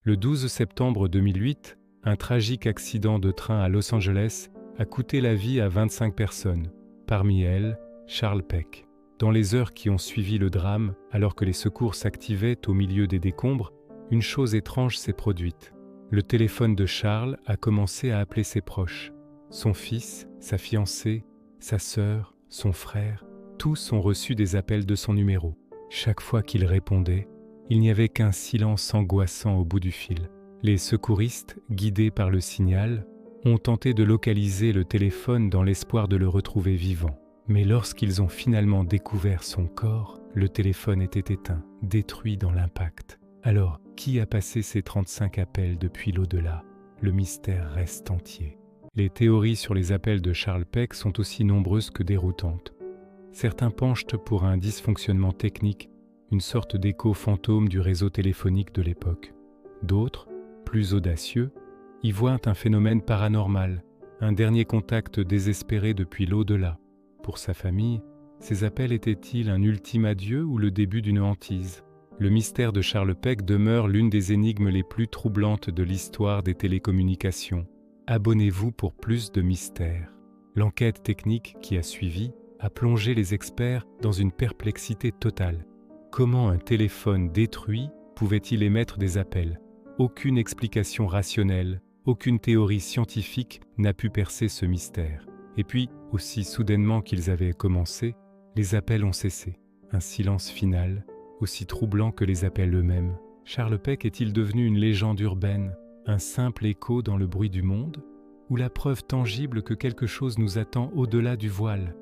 Le 12 septembre 2008, un tragique accident de train à Los Angeles a coûté la vie à 25 personnes, parmi elles Charles Peck. Dans les heures qui ont suivi le drame, alors que les secours s'activaient au milieu des décombres, une chose étrange s'est produite. Le téléphone de Charles a commencé à appeler ses proches. Son fils, sa fiancée, sa sœur, son frère, tous ont reçu des appels de son numéro. Chaque fois qu'il répondait, il n'y avait qu'un silence angoissant au bout du fil. Les secouristes, guidés par le signal, ont tenté de localiser le téléphone dans l'espoir de le retrouver vivant. Mais lorsqu'ils ont finalement découvert son corps, le téléphone était éteint, détruit dans l'impact. Alors, qui a passé ces 35 appels depuis l'au-delà? Le mystère reste entier. Les théories sur les appels de Charles Peck sont aussi nombreuses que déroutantes. Certains penchent pour un dysfonctionnement technique, une sorte d'écho fantôme du réseau téléphonique de l'époque. D'autres, plus audacieux, y voient un phénomène paranormal, un dernier contact désespéré depuis l'au-delà. Pour sa famille, ces appels étaient-ils un ultime adieu ou le début d'une hantise? Le mystère de Charles Peck demeure l'une des énigmes les plus troublantes de l'histoire des télécommunications. Abonnez-vous pour plus de mystères. L'enquête technique qui a suivi a plongé les experts dans une perplexité totale. Comment un téléphone détruit pouvait-il émettre des appels? Aucune explication rationnelle, aucune théorie scientifique n'a pu percer ce mystère. Et puis, aussi soudainement qu'ils avaient commencé, les appels ont cessé. Un silence final, aussi troublant que les appels eux-mêmes. Charles Peck est-il devenu une légende urbaine, un simple écho dans le bruit du monde, ou la preuve tangible que quelque chose nous attend au-delà du voile?